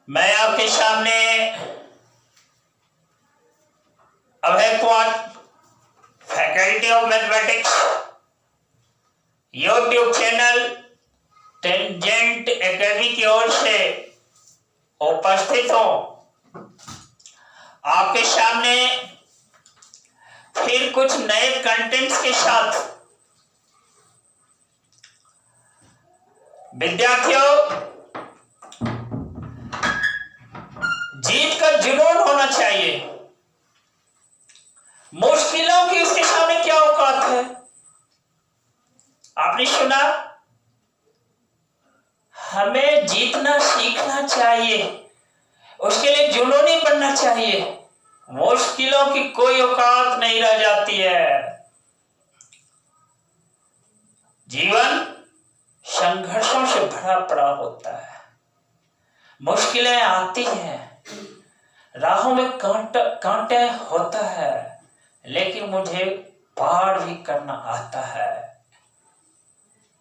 मैं आपके सामने Abhay Kumar, faculty of mathematics, YouTube channel tangent academy की ओर से उपस्थित हूं। आपके सामने फिर कुछ नए कंटेंट्स के साथ। विद्यार्थियों, जीत का जुनून होना चाहिए। मुश्किलों की उसके सामने क्या औकात है? आपने सुना, हमें जीतना सीखना चाहिए, उसके लिए जुनूनी बनना चाहिए। मुश्किलों की कोई औकात नहीं रह जाती है। जीवन संघर्षों से भरा पड़ा होता है। मुश्किलें आती हैं, राहों में कांटे होता है, लेकिन मुझे पार भी करना आता है।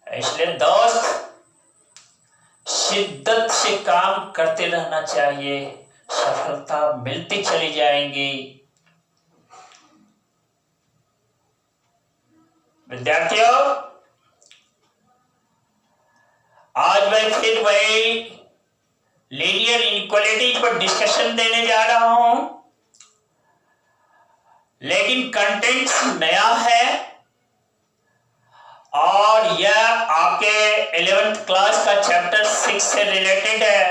इसलिए दोस्त, शिद्दत से काम करते रहना चाहिए, सफलता मिलती चली जाएंगी। विद्यार्थियों, आज मैं फिर वही लीनियर इनइक्वालिटीज पर डिस्कशन देने जा रहा हूं, लेकिन कंटेंट नया है और यह आपके 11th क्लास का चैप्टर 6 से रिलेटेड है,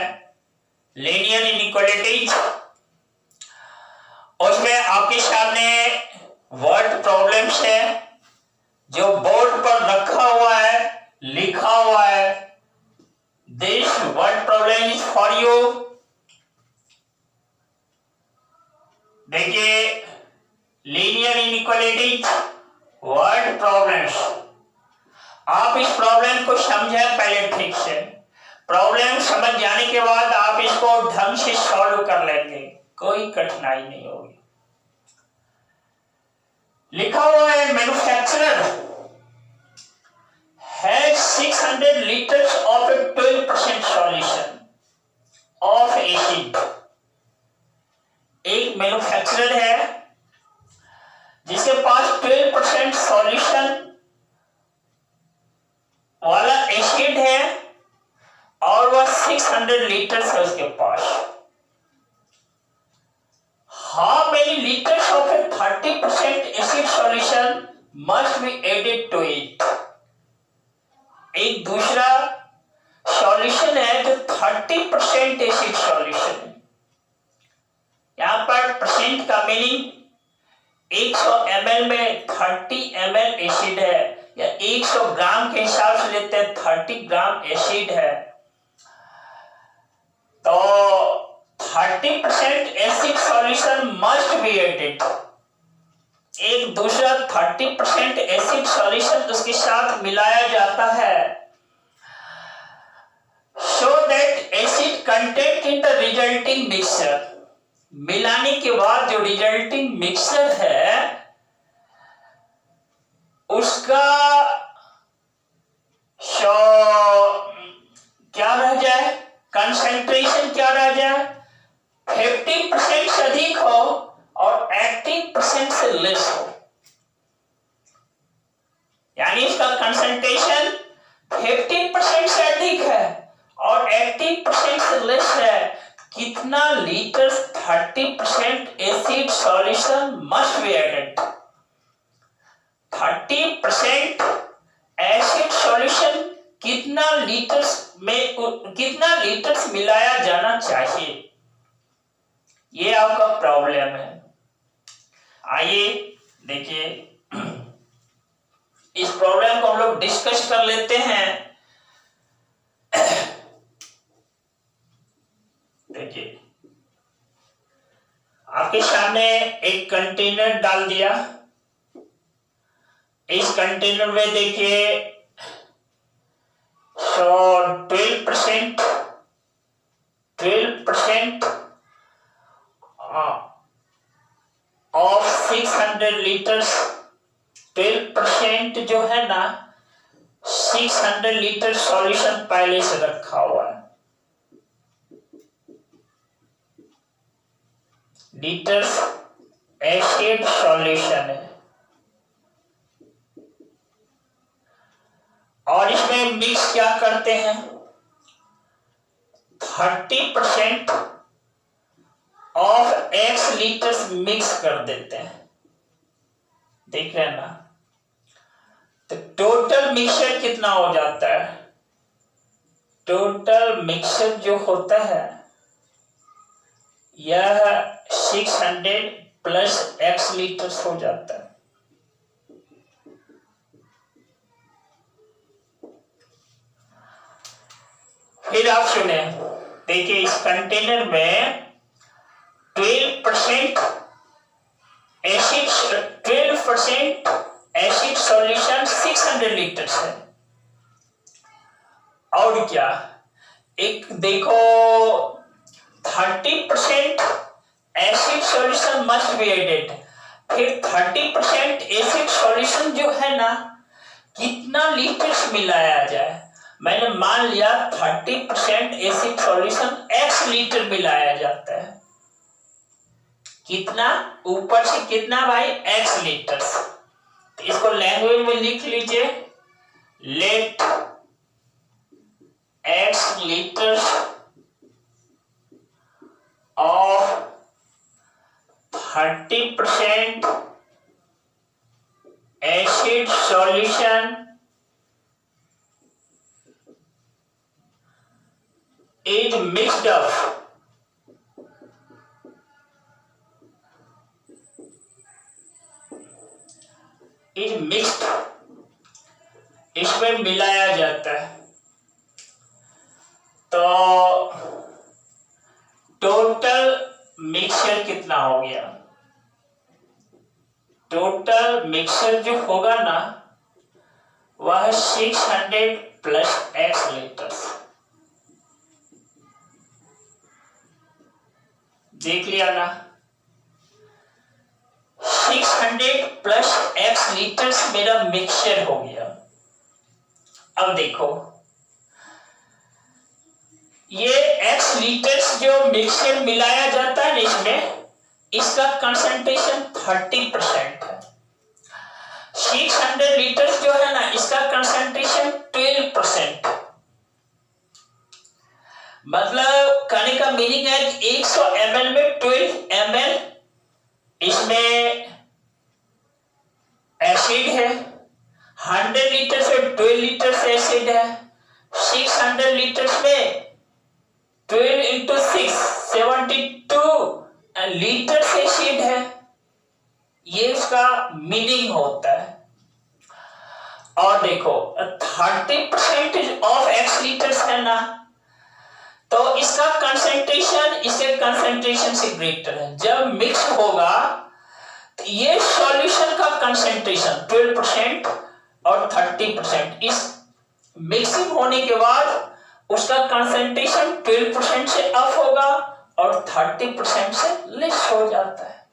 लीनियर इनइक्वालिटीज। उसमें आपके सामने वर्ड प्रॉब्लम्स है जो बोर्ड पर रखा हुआ है, लिखा हुआ है। This word problem is for you। देखिए, लीनियर इनइक्वालिटीज, वर्ड प्रॉब्लम्स। आप इस प्रॉब्लम को समझें पहले ठीक से। प्रॉब्लम समझ जाने के बाद आप इसको ढंग से सॉल्व कर लेंगे, कोई कठिनाई नहीं होगी। लिखा हुआ है, manufacturer has 600 liters of a 12% solution of acid। एक मैन्युफैक्चरर है जिसके पास 12% सॉल्यूशन वाला एसिड है और वह 600 लीटर्स है उसके पास। How many liters of a 30% acid solution must be added to it? एक दूसरा सॉल्यूशन है जो 30% एसिड सॉल्यूशन है। यहां पर परसेंट का मीनिंग 100 ml में 30 ml एसिड है, या 100 ग्राम के हिसाब से लेते हैं 30 ग्राम एसिड है। तो 30% acid solution must be added. एक दूसरा 30% एसिड सॉल्यूशन उसके साथ मिलाया जाता है, so that acid content in the resulting mixture। मिलाने के बाद जो रिजल्टिंग मिक्सचर है उसका क्या रह जाए, कंसंट्रेशन क्या रह जाए, 50% से अधिक हो और 80% से लेस हो। यानी इसका कंसंट्रेशन 50% से अधिक है और 80% से लेस है। कितना litre 30% acid solution must be added. 30% acid solution कितना लीटर्स मिलाया जाना चाहिए, ये आपका प्रॉब्लम है। आइए देखिए, इस प्रॉब्लम को हम लोग डिस्कस कर लेते हैं। देखिए, आपके सामने एक कंटेनर डाल दिया। इस कंटेनर में देखिए 12% ऑफ 600 लीटर्स। 12% जो है ना, 600 लीटर सॉल्यूशन पहले से रखा हुआ है। लीटर्स एसिड सॉल्यूशन है और इसमें मिक्स क्या करते हैं, 30% ऑफ एक्स लीटर्स मिक्स कर देते हैं। देख रहे हैं ना, तो टोटल मिक्सचर कितना हो जाता है, टोटल मिक्सचर जो होता है यह 600 प्लस एक्स लीटर्स हो जाता है। फिर आप सुने, देखिए इस कंटेनर में 12% एसिड सॉल्यूशन 600 लीटर्स है। और क्या, एक देखो 30% acid solution must be added. फिर 30% एसिड सॉल्यूशन जो है ना, कितना लीटर्स मिलाया जाए। मैंने मान लिया 30% एसिड सॉल्यूशन x लीटर मिलाया जाता है। कितना, ऊपर से कितना भाई, x लीटर्स। इसको लैंग्वेज में लिख लीजिए, let x litres of 30% acid solution is mixed up इसमें मिलाया जाता है। तो टोटल मिक्सचर कितना हो गया, टोटल मिक्सचर जो होगा ना वह 600 प्लस एक्स लीटर्स। देख लिया ना, 600 प्लस एक्स लीटर्स मेरा मिक्सचर हो गया। अब देखो ये एक्स लीटर्स जो मिक्सचर मिलाया जाता है इसमें, इसका कंसंट्रेशन 30% है। 600 लीटर्स जो है ना, इसका कंसंट्रेशन 12%। मतलब कहने का मीनिंग है कि 100 ml में 12 ml इसमें एसिड है, 100 लीटर से 12 लीटर एसिड है, 600 लीटर्स में 12 इंटू 6 72 लीटर एसिड है। ये इसका मीनिंग होता है। और देखो 30% ऑफ एक्स लीटर्स है ना, तो इसका कंसंट्रेशन इसके कंसंट्रेशन से ग्रेटर है। जब मिक्स होगा तो ये सॉल्यूशन का कंसंट्रेशन 12% और 30%, इस मिक्सिंग होने के बाद उसका कंसंट्रेशन 12% से अप होगा और 30% से लेस हो जाता है।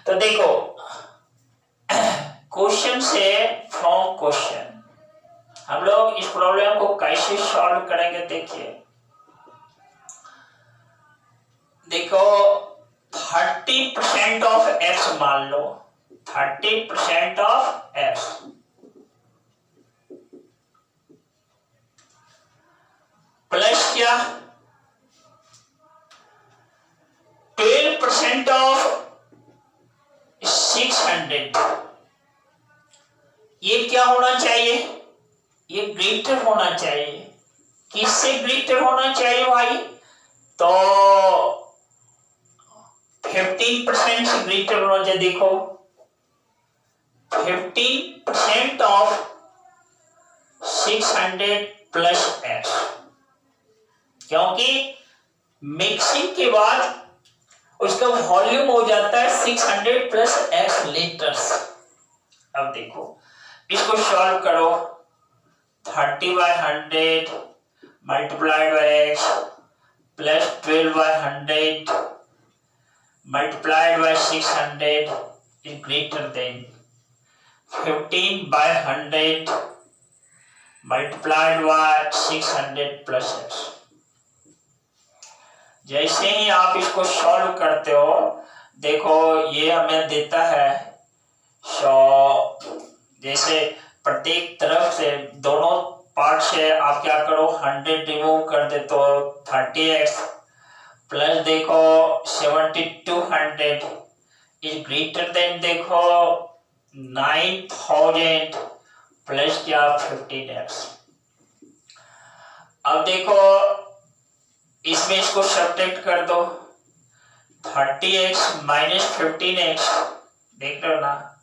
तो देखो क्वेश्चन से फ्रॉम क्वेश्चन हम लोग इस प्रॉब्लम को कैसे सॉल्व करेंगे। देखो 30% ऑफ एक्स मान लो, 30% ऑफ एक्स प्लस क्या 12% ऑफ 600। ये क्या होना चाहिए, ये ग्रेटर होना चाहिए। किससे ग्रेटर होना चाहिए भाई, तो 15% से ग्रेटर होना चाहिए। देखो 15% ऑफ 600 प्लस एक्स, क्योंकि मिक्सिंग के बाद उसका वॉल्यूम हो जाता है 600 प्लस एक्स लीटर्स। अब देखो इसको सॉल्व करो, 30/100 multiplied by x plus 12/100 multiplied by 600 is greater than 15/100 multiplied by 600 plus x। जैसे ही आप इसको सॉल्व करते हो, देखो ये हमें देता है 100। जैसे प्रत्येक तरफ से दोनों पार्ट से आप क्या करो 100 रिमूव कर दे तो 30x प्लस देखो 7200 इज ग्रेटर देन देखो 9000 प्लस क्या 15x। अब देखो इसमें इसको सब्ट्रैक्ट कर दो 30x माइनस 15x, देख रहे हो ना,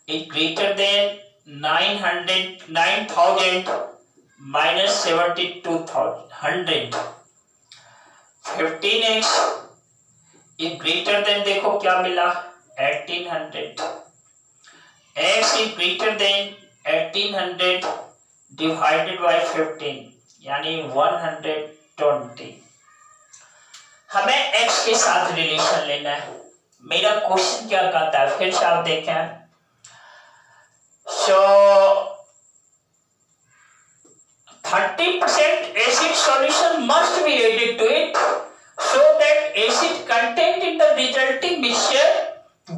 is greater than 9000 minus 7200। 15x is greater than देखो क्या मिला 1800। x is greater than 1800 divided by 15 यानी 120। हमें x के साथ रिलेशन लेना है। मेरा क्वेश्चन क्या कहता है, फिर से आप देखें। So 30% acid solution must be added to it so that acid content in the resulting mixture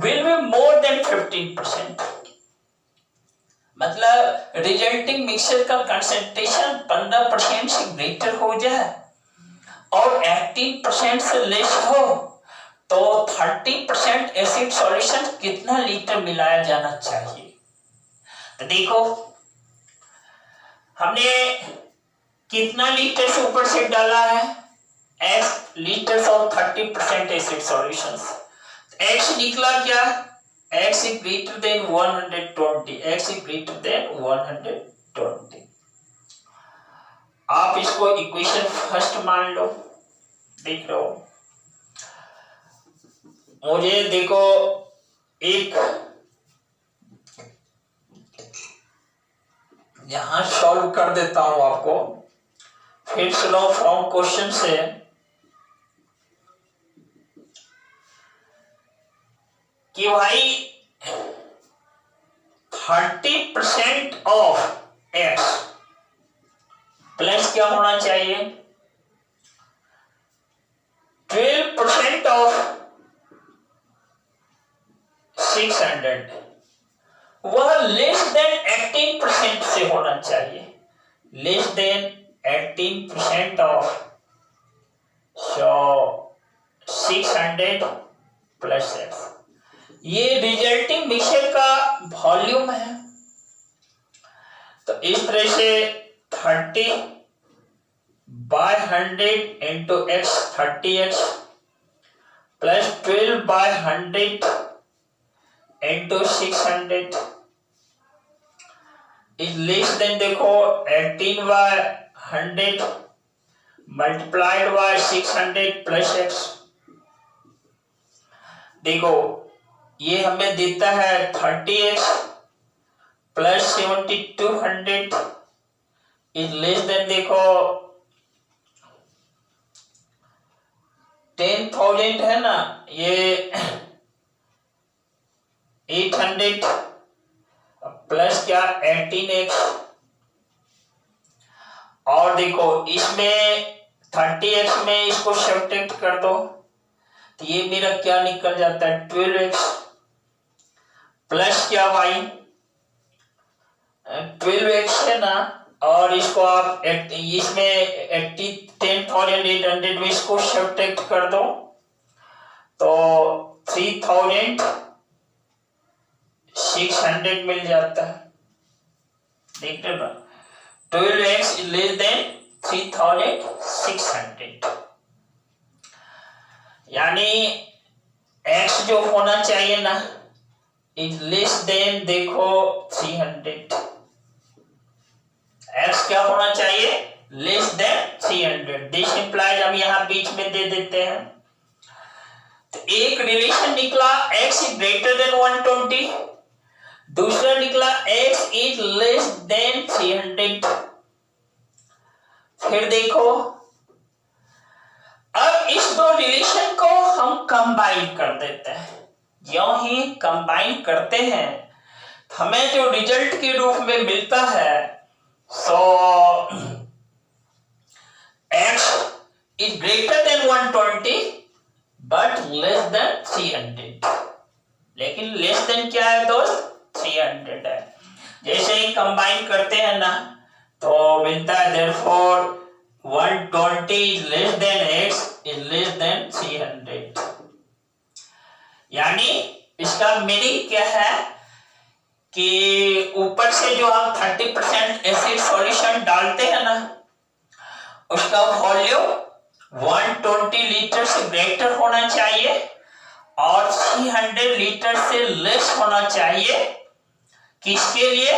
will be more than 15%। मतलब रिजल्टिंग मिक्सचर का कंसंट्रेशन 15% से ग्रेटर हो जाए और 18% से लेस हो तो 30% एसिड सॉल्यूशन कितना लीटर मिलाया जाना चाहिए। तो देखो हमने कितना लीटर से ऊपर से डाला है x litres of 30% acid solutions. x निकला क्या, x is greater than 120, x is greater than 120। आप इसको इक्वेशन फर्स्ट मान लो, देख लो। मुझे देखो एक यहां सॉल्व कर देता हूं आपको, फिर सुनो फ्रॉम क्वेश्चन से। कि भाई 30% ऑफ x प्लस क्या होना चाहिए 12% ऑफ 600, वह लेस देन 18% से होना चाहिए, less than 18% of 600 plus x। ये रिजल्टिंग मिक्सचर का वॉल्यूम है। तो इस तरह से 30/100 into x 30x plus 12/100 into 600 is less than देखो 18/100 मल्टीप्लाइड बाय 600 प्लस x। देखो ये हमें देता है 30x plus 7200 is less than देखो 10,000 है ना, ये 800 प्लस क्या 18x। और देखो इसमें 30x में इसको सब्ट्रैक्ट कर दो तो ये मेरा क्या निकल जाता है 12x प्लस क्या y 12x है ना, और इसको आप इसमें 10,800 में इसको सब्ट्रैक्ट कर दो तो 3,600 मिल जाता है। देख रहे ना 12x लेस देन 3,600 यानी x जो होना चाहिए ना इज लेस देन देखो 300। x क्या होना चाहिए लेस देन 300। दिस इंप्लाइज हम यहां बीच में दे देते हैं। तो एक रिलेशन निकला x इज ग्रेटर देन 120, दूसरा निकला x इज लेस देन 300। फिर देखो अब इस दो रिलेशन को हम कंबाइन कर देते हैं। यों ही कंबाइन करते हैं हमें जो रिजल्ट के रूप में मिलता है सो x is greater than 120 but less than 300। लेकिन लेस देन क्या है दोस्त? 300 है। जैसे ही कंबाइन करते हैं ना तो मिलता है therefore 120 is less than x is less than 300। यानी इसका मीनिंग क्या है कि ऊपर से जो हम 30% एसिड सॉल्यूशन डालते हैं ना उसका वॉल्यूम 120 लीटर से ग्रेटर होना चाहिए और 300 लीटर से लेस होना चाहिए। किसके लिए?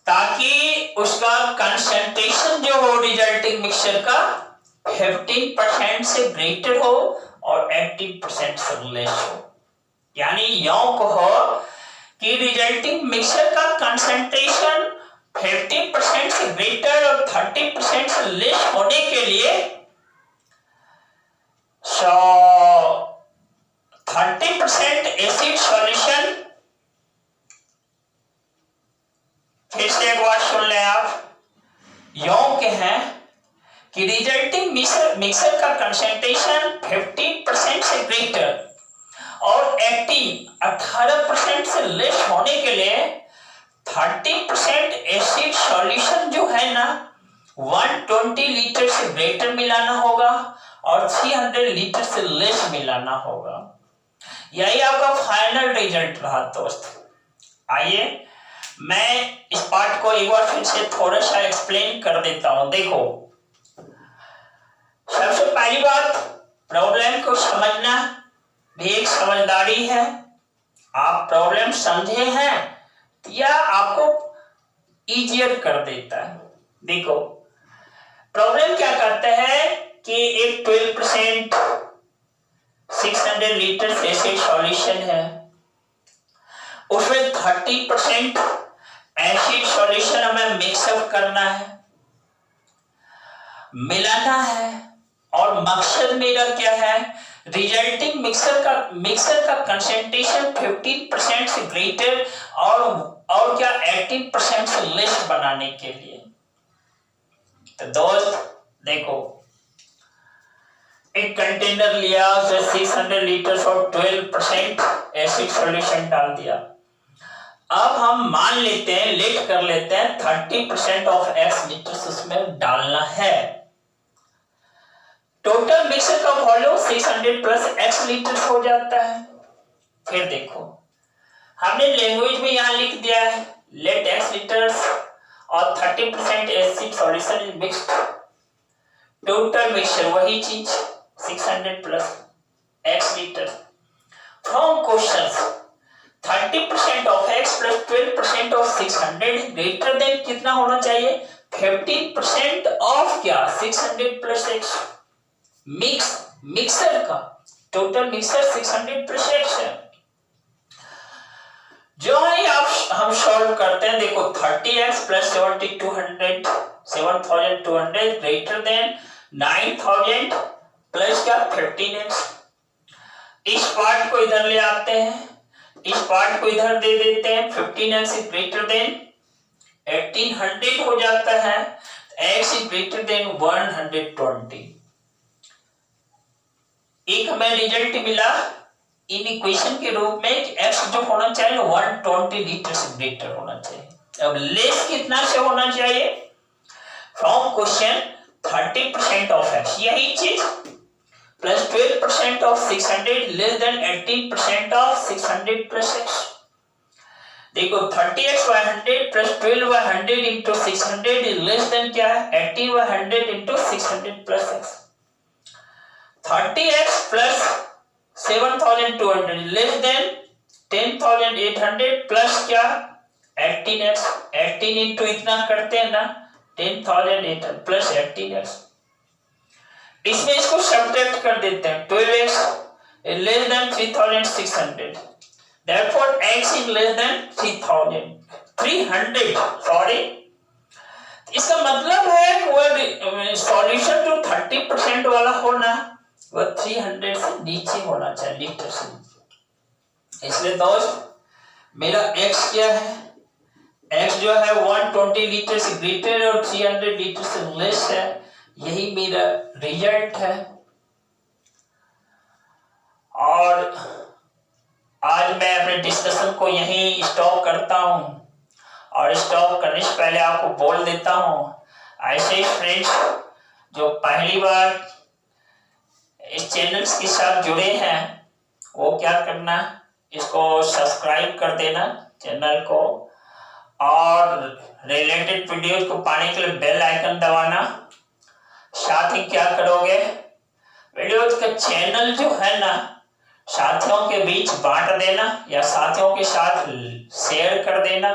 ताकि उसका कंसंट्रेशन जो हो रिजल्टिंग मिक्सचर का 15% से ग्रेटर हो और 18% से लेस हो। यानी यों कहो कि रिजल्टिंग मिक्सचर का कंसंट्रेशन 15% से ग्रेटर और 30% से लेस होने के लिए 30% एसिड सॉल्यूशन, फिर से एक बार सुन लें आप, यों के हैं कि रिजल्टिंग मिक्सर का कंसंट्रेशन 15% से ग्रेटर और 18% से लेस होने के लिए 30% एसिड सॉल्यूशन जो है ना 120 लीटर से ग्रेटर मिलाना होगा और 300 लीटर से लेस मिलाना होगा। यही आपका फाइनल रिजल्ट रहा दोस्त। आइए मैं इस पार्ट को एक बार फिर से थोड़ा सा एक्सप्लेन कर देता हूं। देखो, सबसे पहली बात, प्रॉब्लम को समझना भी एक समझदारी है। आप प्रॉब्लम समझे हैं या आपको इजियर कर देता है। देखो, प्रॉब्लम क्या करता है कि एक 12% 600 लीटर एसिड सॉल्यूशन है, उसमें 30% एसिड सॉल्यूशन हमें मिक्सअप करना है, मिलाना है। और मकसद मेरा क्या है? रिजल्टिंग मिक्सर का कंसंट्रेशन 15% से ग्रेटर और क्या 18% से लेस बनाने के लिए। तो दोस्त देखो, एक कंटेनर लिया, उसमें 600 लीटर और 12% एसिड सॉल्यूशन डाल दिया। अब हम मान लेते हैं, लेट कर लेते हैं 30% ऑफ x लीटर उसमें डालना है। टोटल मिक्सर का वॉल्यूम 600 प्लस x लीटर हो जाता है। फिर देखो, हमने लैंग्वेज में यहां लिख दिया है लेट x लीटर्स और 30% acid solution is mixed. Total mixture वही चीज 600 plus x litre. From questions 30% of x plus 12% of 600 greater than कितना होना चाहिए? 15% ऑफ क्या? 600 प्लस x। मिक्सर का टोटल मिक्सर 600 प्लस x है। जो है आप हम सॉल्व करते हैं। देखो, 30x plus 7200 greater than 9000 plus क्या 15x। इस पार्ट को इधर ले आते हैं, इस पार्ट को इधर दे देते हैं। 15x इज ग्रेटर देन 1800 हो जाता है, x इज ग्रेटर देन 120। एक हमें रिजल्ट मिला इन इक्वेशन के रूप में कि x जो होना चाहिए 120 लीटर से ग्रेटर होना चाहिए। अब लेस कितना से होना चाहिए? फ्रॉम क्वेश्चन 30% ऑफ x, यही चीज, plus 12% of 600 less than 18% of 600 plus x। देखो, 30x by 100 plus 12 by 100 into 600 is less than क्या है? 18 by 100 into 600 plus x। 30x plus 7200 less than 10800 plus क्या 18x। 18 इंटू इतना करते हैं ना 10800 प्लस 18x। इसमें इसको सब्ट्रैक्ट कर देते हैं। 12x less than 3600, therefore x is less than 300 sorry. इसका मतलब है कि वो सॉल्यूशन जो 30% वाला होना वो 300 से नीचे होना चाहिए लीटर से। इसलिए दोस्त मेरा x क्या है? x जो है 120 लीटर से ग्रेटर और 300 लीटर से लेस है। यही मेरा रिजल्ट है। और आज मैं अपने डिस्कशन को यहीं स्टॉप करता हूँ। और स्टॉप करने से पहले आपको बोल देता हूँ, ऐसे फ्रेंड्स जो पहली बार इस चैनल के साथ जुड़े हैं वो क्या करना, इसको सब्सक्राइब कर देना चैनल को, और रिलेटेड वीडियोज को पाने के लिए बेल आइकन दबाना। साथ ही क्या करोगे, वीडियोज का चैनल जो है ना साथियों के बीच बांट देना या साथियों के साथ शेयर कर देना।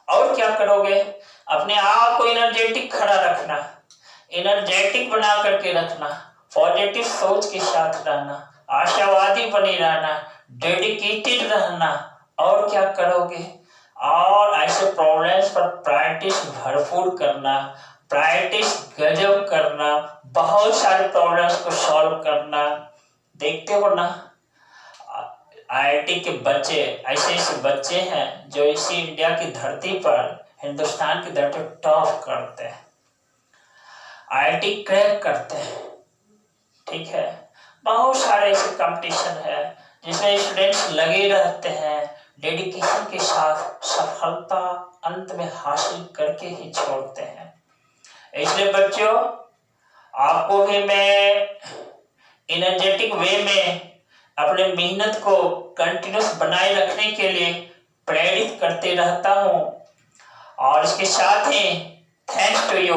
और क्या करोगे, अपने आप को एनर्जेटिक खड़ा रखना, एनर्जेटिक बना करके रखना, पॉजिटिव सोच के साथ रहना, आशावादी बने रहना, डेडिकेटेड रहना। और क्या करोगे, और ऐसे प्रॉब्लम्स पर प्रैक्टिस भरपूर करना, प्रैक्टिस गजब करना, बहुत सारे प्रॉब्लम्स को सॉल्व करना। देखते हो ना आईआईटी के बच्चे, ऐसे ऐसे बच्चे हैं जो इसी इंडिया की धरती पर, हिंदुस्तान की धरती पर टॉप करते हैं, आईआईटी क्रैक करते हैं। ठीक है, बहुत सारे ऐसे कंपटीशन है जिसमें स्टूडेंट्स लगे रहते हैं, डेडिकेशन के साथ सफलता अंत में हासिल करके ही छोड़ते हैं। इसलिए बच्चों, आपको भी मैं एनर्जेटिक वे में अपने मेहनत को कंटिन्यूस बनाए रखने के लिए प्रेरित करते रहता हूँ। और इसके साथ ही थैंक्स टू यू